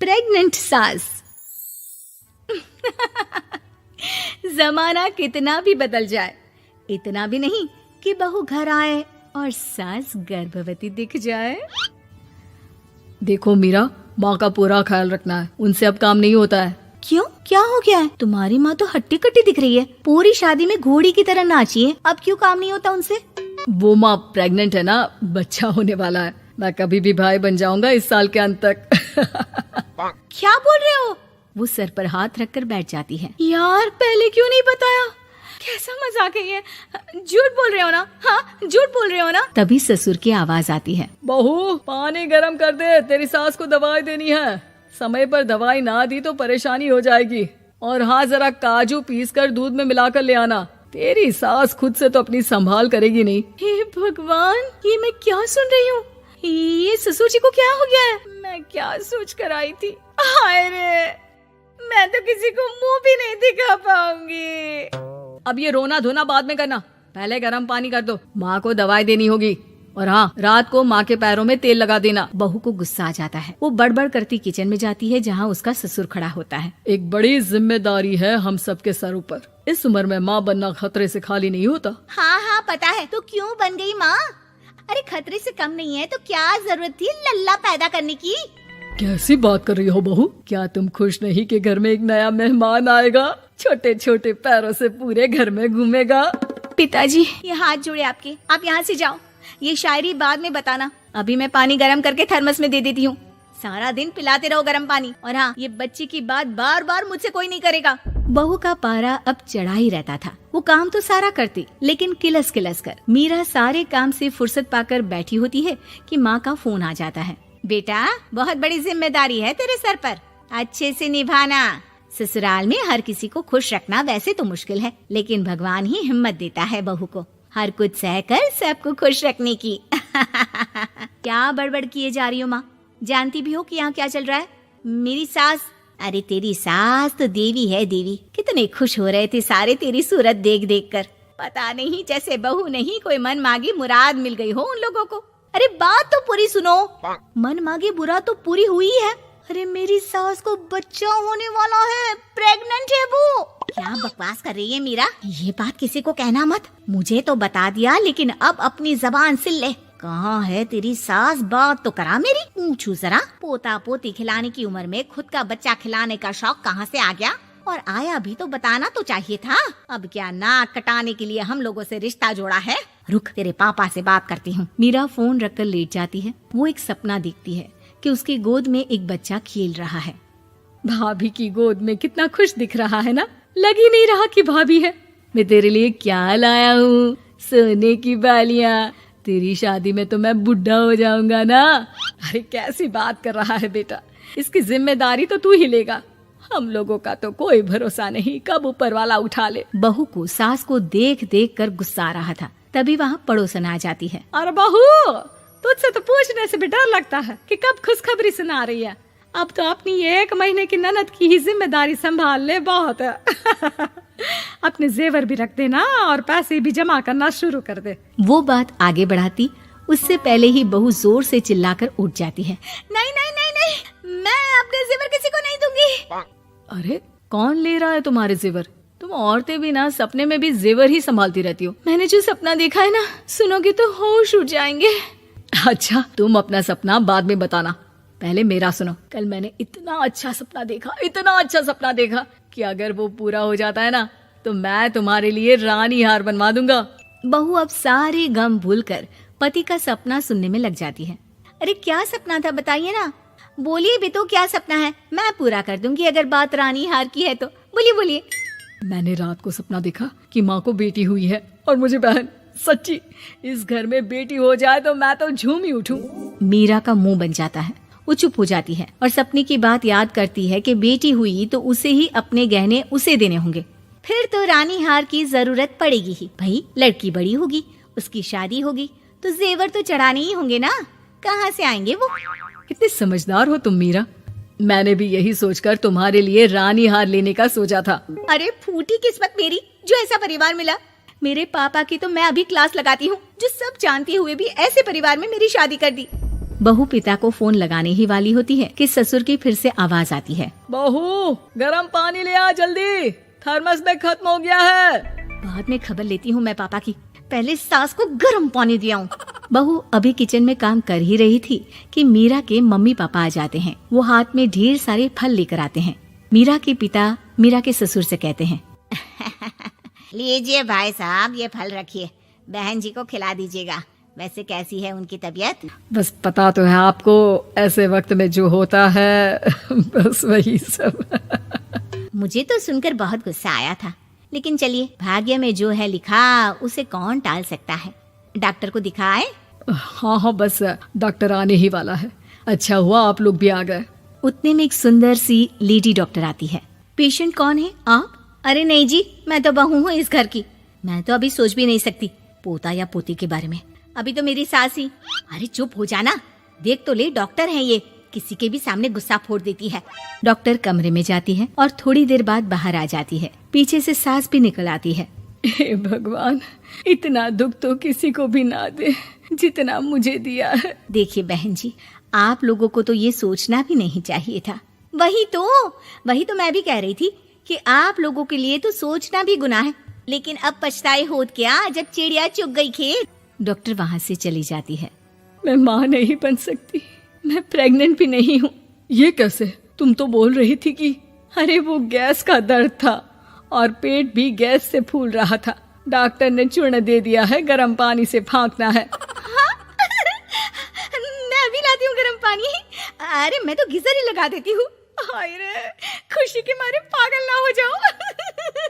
Pregnant सास। जमाना कितना भी बदल जाए, इतना भी नहीं कि बहू घर आए और सास गर्भवती दिख जाए। देखो मीरा, माँ का पूरा ख्याल रखना है, उनसे अब काम नहीं होता है। क्यों, क्या हो गया है? तुम्हारी माँ तो हट्टी कट्टी दिख रही है, पूरी शादी में घोड़ी की तरह नाची है, अब क्यों काम नहीं होता उनसे? वो माँ प्रेग्नेंट है ना, बच्चा होने वाला है। मैं कभी भी भाई बन जाऊंगा इस साल के अंत तक। क्या बोल रहे हो? वो सर पर हाथ रखकर बैठ जाती है। यार, पहले क्यों नहीं बताया? कैसा मजाक है ये? झूठ बोल रहे हो ना? हाँ, झूठ बोल रहे हो ना? तभी ससुर की आवाज आती है। बहू, पानी गरम कर दे, तेरी सास को दवाई देनी है। समय पर दवाई ना दी तो परेशानी हो जाएगी। और हाँ, जरा काजू पीस कर दूध में मिलाकर ले आना। तेरी सास खुद से तो अपनी संभाल करेगी नहीं। हे भगवान, ये मैं क्या सुन रही हूँ? ये ससुर जी को क्या हो गया है? मैं क्या सोच कर आई थी? हाय रे, मैं तो किसी को मुंह भी नहीं दिखा पाऊंगी। अब ये रोना धोना बाद में करना, पहले गर्म पानी कर दो, माँ को दवाई देनी होगी। और हाँ, रात को माँ के पैरों में तेल लगा देना। बहू को गुस्सा आ जाता है, वो बड़बड़ करती किचन में जाती है जहाँ उसका ससुर खड़ा होता है। एक बड़ी जिम्मेदारी है हम सबके सरों पर। इस उम्र में माँ बनना खतरे से खाली नहीं होता। हाँ हाँ पता है, तो क्यों बन गई माँ? अरे खतरे से कम नहीं है तो क्या जरूरत थी लल्ला पैदा करने की? कैसी बात कर रही हो बहू? क्या तुम खुश नहीं कि घर में एक नया मेहमान आएगा, छोटे छोटे पैरों से पूरे घर में घूमेगा? पिताजी, ये हाथ जोड़े आपके, आप यहाँ से जाओ। ये शायरी बाद में बताना, अभी मैं पानी गरम करके थर्मस में दे देती हूँ। सारा दिन पिलाते रहो गरम पानी। और हाँ, ये बच्चे की बात बार बार मुझसे कोई नहीं करेगा। बहू का पारा अब चढ़ा ही रहता था। वो काम तो सारा करती, लेकिन किलस किलस कर। मीरा सारे काम से फुर्सत पाकर बैठी होती है कि माँ का फोन आ जाता है। बेटा, बहुत बड़ी जिम्मेदारी है तेरे सर पर, अच्छे से निभाना। ससुराल में हर किसी को खुश रखना वैसे तो मुश्किल है, लेकिन भगवान ही हिम्मत देता है बहू को हर कुछ सहकर सबको खुश रखने की। क्या बड़बड़ किए जा रही हो माँ? जानती भी हो कि यहाँ क्या चल रहा है? मेरी सास, अरे तेरी सास तो देवी है देवी। कितने खुश हो रहे थे सारे तेरी सूरत देख देख कर। पता नहीं जैसे बहू नहीं कोई मन मांगी मुराद मिल गई हो उन लोगों को। अरे बात तो पूरी सुनो। मन मांगी मुराद तो पूरी हुई है। अरे मेरी सास को बच्चा होने वाला है, प्रेग्नेंट है वो। क्या बकवास कर रही है मीरा? ये बात किसी को कहना मत। मुझे तो बता दिया, लेकिन अब अपनी जबान सिल ले। कहाँ है तेरी सास? बात तो करा मेरी। पूछू जरा, पोता पोती खिलाने की उम्र में खुद का बच्चा खिलाने का शौक कहाँ से आ गया? और आया भी तो बताना तो चाहिए था। अब क्या नाक कटाने के लिए हम लोगों से रिश्ता जोड़ा है? रुक, तेरे पापा से बात करती हूँ। मीरा फोन रखकर लेट जाती है। वो एक सपना देखती है कि उसकी गोद में एक बच्चा खेल रहा है। भाभी की गोद में कितना खुश दिख रहा है ना, लग ही नहीं रहा कि भाभी है। मैं तेरे लिए क्या लाया हूँ, सोने की बालियाँ। तेरी शादी में तो मैं बुढ़ा हो जाऊंगा ना। अरे कैसी बात कर रहा है बेटा, इसकी जिम्मेदारी तो तू ही लेगा। हम लोगों का तो कोई भरोसा नहीं, कब ऊपर वाला उठा ले। बहू को सास को देख देख कर गुस्सा आ रहा था। तभी वहाँ पड़ोसन आ जाती है। अरे बहू, तुझसे तो पूछने से भी डर लगता है कि कब खुशखबरी सुना रही है। अब तो अपनी 1 महीने की ननद की ही जिम्मेदारी संभाल ले, बहुत है। अपने जेवर भी रख देना और पैसे भी जमा करना शुरू कर दे। वो बात आगे बढ़ाती उससे पहले ही बहू जोर से चिल्लाकर उठ जाती है। नहीं नहीं नहीं नहीं, मैं अपने जेवर किसी को नहीं दूंगी। अरे कौन ले रहा है तुम्हारे जेवर? तुम औरतें भी ना सपने में भी जेवर ही संभालती रहती हो। मैंने जो सपना देखा है ना, सुनोगे तो होश उड़ जाएंगे। अच्छा, तुम अपना सपना बाद में बताना, पहले मेरा सुनो। कल मैंने इतना अच्छा सपना देखा कि अगर वो पूरा हो जाता है ना तो मैं तुम्हारे लिए रानी हार बनवा दूंगा। बहू अब सारे गम भूलकर पति का सपना सुनने में लग जाती है। अरे क्या सपना था, बताइए ना। बोलिए भी तो, क्या सपना है? मैं पूरा कर दूंगी अगर बात रानी हार की है तो। बोलिए बोलिए। मैंने रात को सपना देखा कि माँ को बेटी हुई है और मुझे बहन। सच्ची, इस घर में बेटी हो जाए तो मैं तो झूम ही उठूं। मीरा का मुंह बन जाता है। वो चुप हो जाती है और सपने की बात याद करती है कि बेटी हुई तो उसे ही अपने गहने उसे देने होंगे। फिर तो रानी हार की जरूरत पड़ेगी ही। भाई लड़की बड़ी होगी, उसकी शादी होगी तो जेवर तो चढ़ाने ही होंगे ना, कहाँ से आएंगे वो? कितनी समझदार हो तुम मीरा। मैंने भी यही सोचकर तुम्हारे लिए रानी हार लेने का सोचा था। अरे फूटी किस्मत मेरी जो ऐसा परिवार मिला। मेरे पापा की तो मैं अभी क्लास लगाती हूँ, जो सब जानते हुए भी ऐसे परिवार में मेरी शादी कर दी। बहू पिता को फोन लगाने ही वाली होती है कि ससुर की फिर से आवाज आती है। बहू गरम पानी ले आ जल्दी, थर्मस में खत्म हो गया है। बाद में खबर लेती हूँ मैं पापा की, पहले सास को गर्म पानी दिया हूँ। बहू अभी किचन में काम कर ही रही थी कि मीरा के मम्मी पापा आ जाते हैं। वो हाथ में ढेर सारे फल लेकर आते हैं। मीरा के पिता मीरा के ससुर से कहते हैं, लीजिए भाई साहब, ये फल रखिए, बहन जी को खिला दीजिएगा। वैसे कैसी है उनकी तबीयत? बस पता तो है आपको, ऐसे वक्त में जो होता है बस वही सब। मुझे तो सुनकर बहुत गुस्सा आया था, लेकिन चलिए, भाग्य में जो है लिखा उसे कौन टाल सकता है। डॉक्टर को दिखाए? हाँ, बस डॉक्टर आने ही वाला है। अच्छा हुआ आप लोग भी आ गए। उतने में एक सुंदर सी लेडी डॉक्टर आती है। पेशेंट कौन है आप? अरे नहीं जी, मैं तो बहू हूँ इस घर की। मैं तो अभी सोच भी नहीं सकती पोता या पोती के बारे में। अभी तो मेरी सास ही। अरे चुप हो जाना, देख तो ले, डॉक्टर है ये, किसी के भी सामने गुस्सा फोड़ देती है। डॉक्टर कमरे में जाती है और थोड़ी देर बाद बाहर आ जाती है। पीछे से सास भी निकल आती है। हे भगवान, इतना दुख तो किसी को भी ना दे जितना मुझे दिया है। देखिए बहन जी, आप लोगों को तो ये सोचना भी नहीं चाहिए था। वही तो मैं भी कह रही थी कि आप लोगों के लिए तो सोचना भी गुनाह है, लेकिन अब पछताए होत क्या जब चिड़िया चुग गई खेत। डॉक्टर वहाँ से चली जाती है। मैं माँ नहीं बन सकती, मैं प्रेग्नेंट भी नहीं हूँ। ये कैसे? तुम तो बोल रही थी कि अरे वो गैस का दर्द था और पेट भी गैस से फूल रहा था। डॉक्टर ने चूर्ण दे दिया है, गर्म पानी से फांकना है। मैं अभी लाती हूँ गर्म पानी। अरे मैं तो गीजर ही लगा देती हूँ। हाय रे, खुशी के मारे पागल ना हो जाओ।